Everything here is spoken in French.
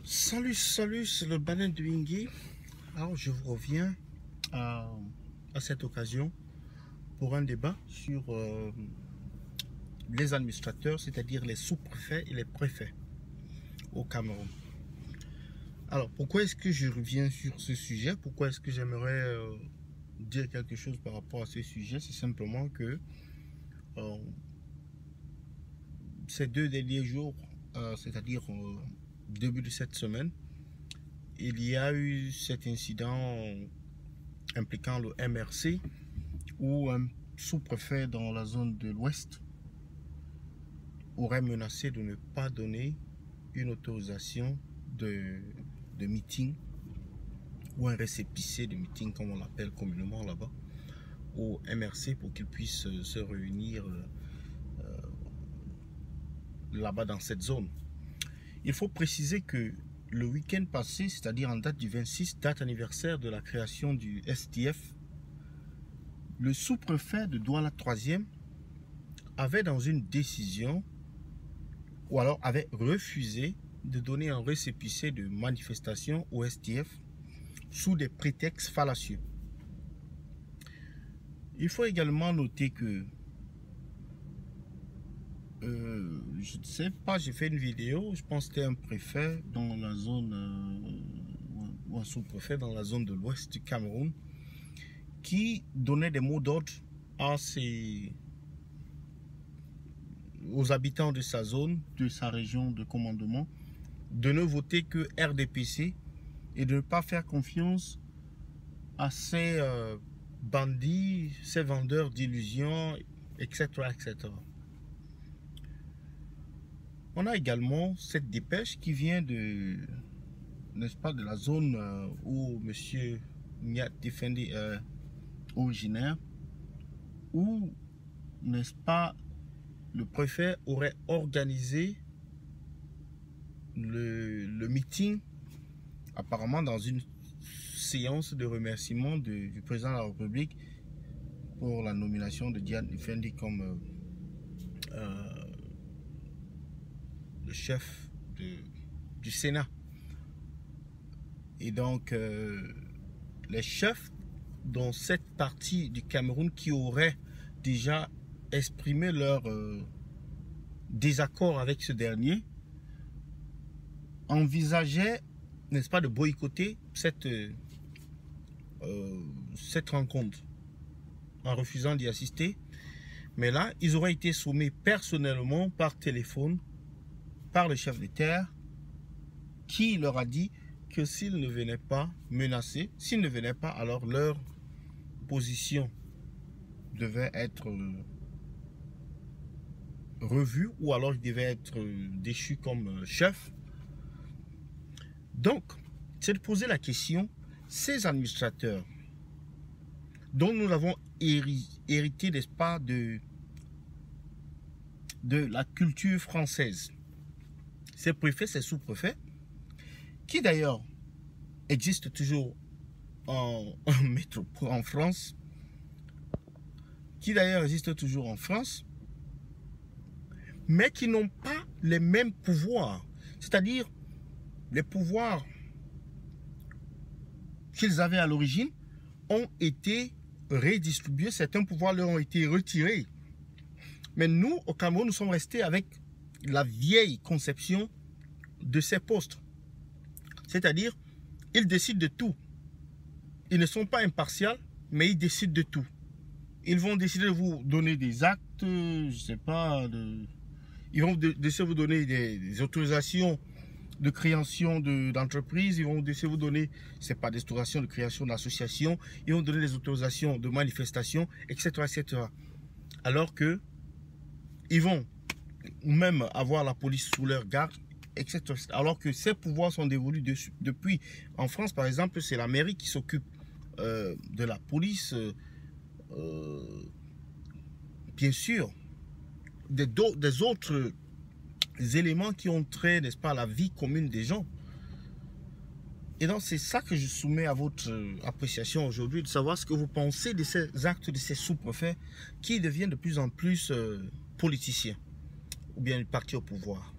Salut, c'est le Banane de Wingui. Alors, je vous reviens à cette occasion pour un débat sur les administrateurs, c'est-à-dire les sous-préfets et les préfets au Cameroun. Alors, pourquoi est-ce que je reviens sur ce sujet? Pourquoi est-ce que j'aimerais dire quelque chose par rapport à ce sujet? C'est simplement que ces 2 derniers jours, c'est-à-dire début de cette semaine, il y a eu cet incident impliquant le MRC où un sous-préfet dans la zone de l'Ouest aurait menacé de ne pas donner une autorisation de meeting ou un récépissé de meeting, comme on l'appelle communément là-bas, au MRC pour qu'ils puissent se réunir là-bas dans cette zone. Il faut préciser que le week-end passé, c'est-à-dire en date du 26, date anniversaire de la création du STF, le sous-préfet de Douala 3e avait dans une décision, ou alors avait refusé de donner un récépissé de manifestation au STF sous des prétextes fallacieux. Il faut également noter que je ne sais pas, j'ai fait une vidéo, je pense que c'était un préfet dans la zone, ou un sous-préfet dans la zone de l'ouest du Cameroun, qui donnait des mots d'ordre aux habitants de sa zone, de sa région de commandement, de ne voter que RDPC et de ne pas faire confiance à ces bandits, ces vendeurs d'illusions, etc., etc. On a également cette dépêche qui vient de, n'est-ce pas, de la zone où M. Nyat Defendi est originaire, où, n'est-ce pas, le préfet aurait organisé le meeting, apparemment dans une séance de remerciement du président de la République pour la nomination de Nyat Defendi comme le chef du Sénat. Et donc, les chefs dans cette partie du Cameroun qui auraient déjà exprimé leur désaccord avec ce dernier, envisageaient, n'est-ce pas, de boycotter cette rencontre en refusant d'y assister. Mais là, ils auraient été soumis personnellement par téléphone par le chef de terre qui leur a dit que s'ils ne venaient pas menacer, s'ils ne venaient pas, alors leur position devait être revue ou alors ils devaient être déchus comme chef. Donc, c'est de poser la question, ces administrateurs dont nous avons hérité, n'est-ce pas, de la culture française, ces préfets, ces sous-préfets, qui d'ailleurs existent toujours en métropole en France, mais qui n'ont pas les mêmes pouvoirs, c'est-à-dire les pouvoirs qu'ils avaient à l'origine ont été redistribués, certains pouvoirs leur ont été retirés. Mais nous, au Cameroun, nous sommes restés avec la vieille conception de ces postes. C'est-à-dire, ils décident de tout. Ils ne sont pas impartiaux, mais ils décident de tout. Ils vont décider de vous donner des actes, je sais pas, ils vont décider de vous donner des autorisations de création d'entreprise, ils vont décider de vous donner, c'est pas des autorisations de création d'association, ils vont donner des autorisations de manifestation, etc., etc. Alors que ils vont même avoir la police sous leur garde, etc. Alors que ces pouvoirs sont dévolus depuis. En France, par exemple, c'est la mairie qui s'occupe de la police, bien sûr, des autres éléments qui ont trait, n'est-ce pas, à la vie commune des gens. Et donc, c'est ça que je soumets à votre appréciation aujourd'hui, de savoir ce que vous pensez de ces actes de ces sous-préfets qui deviennent de plus en plus politiciens, ou bien du parti au pouvoir.